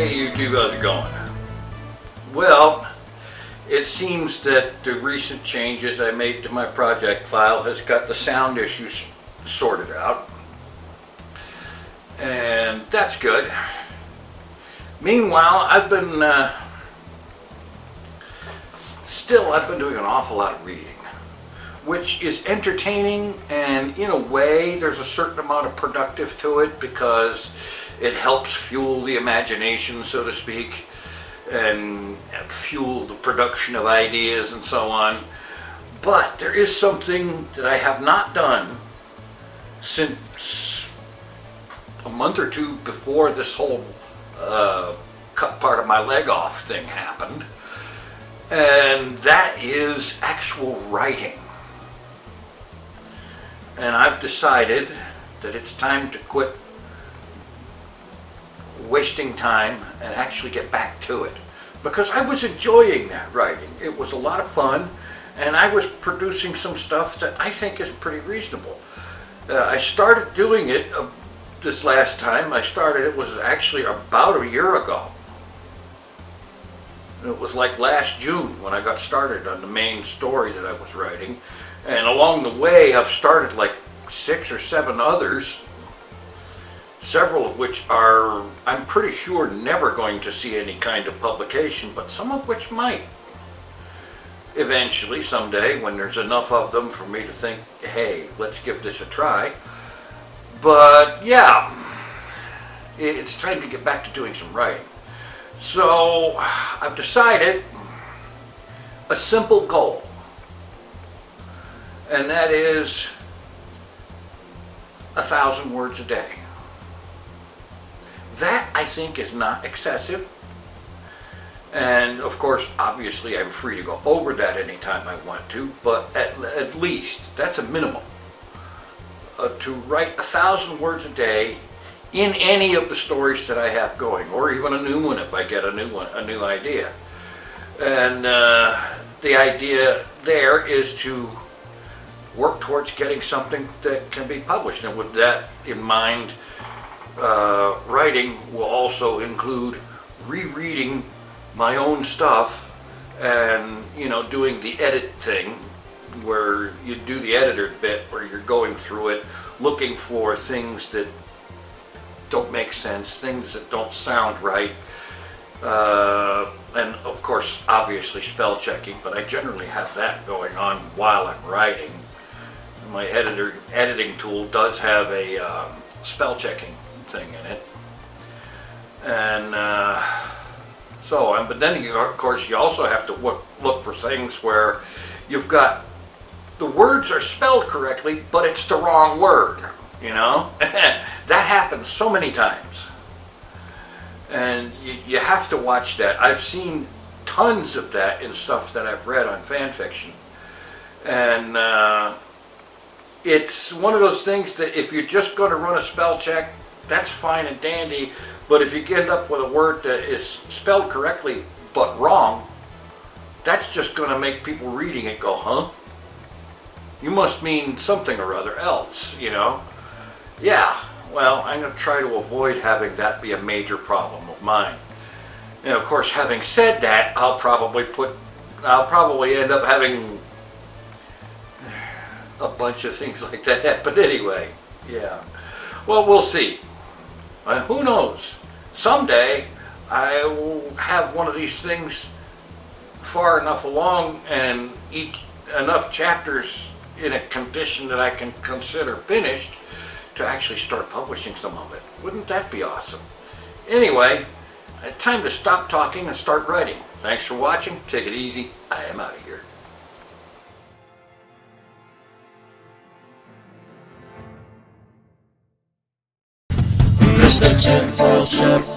Hey YouTube, how's it going? Well, it seems that the recent changes I made to my project file has got the sound issues sorted out. And that's good. Meanwhile, I've been doing an awful lot of reading, which is entertaining, and in a way there's a certain amount of productive to it because it helps fuel the imagination, so to speak, and fuel the production of ideas and so on. But there is something that I have not done since a month or two before this whole cut part of my leg off thing happened, and that is actual writing. And I've decided that it's time to quit wasting time and actually get back to it, because I was enjoying that writing. It was a lot of fun, and I was producing some stuff that I think is pretty reasonable. I started doing it this last time. It was actually about a year ago. It was like last June when I got started on the main story that I was writing, and along the way I've started like 6 or 7 others, several of which are, I'm pretty sure, never going to see any kind of publication, but some of which might eventually, someday, when there's enough of them for me to think, hey, let's give this a try. But yeah, it's time to get back to doing some writing. So I've decided a simple goal, and that is 1,000 words a day. That, I think, is not excessive. And of course, obviously, I'm free to go over that anytime I want to, but at least that's a minimum. To write 1,000 words a day in any of the stories that I have going, or even a new one if I get a new idea. And the idea there is to work towards getting something that can be published. And with that in mind, writing will also include rereading my own stuff and, doing the edit thing, where you do the editor bit where you're going through it, looking for things that don't make sense, things that don't sound right, and of course, obviously, spell checking, but I generally have that going on while I'm writing. My editing tool does have a spell checking thing in it, and but then of course you also have to look for things where you've got the words are spelled correctly, but it's the wrong word. That happens so many times, and you have to watch that. I've seen tons of that in stuff that I've read on fan fiction, and it's one of those things that if you're just going to run a spell check, that's fine and dandy, but if you end up with a word that is spelled correctly but wrong, that's just going to make people reading it go, huh? You must mean something or other else, Yeah, well, I'm going to try to avoid having that be a major problem of mine. And of course, having said that, I'll probably end up having a bunch of things like that. But anyway, yeah. Well, we'll see. Who knows? Someday I will have one of these things far enough along and enough chapters in a condition that I can consider finished to actually start publishing some of it. Wouldn't that be awesome? Anyway, it's time to stop talking and start writing. Thanks for watching. Take it easy. I am out of here. Mr. TinFoilChef.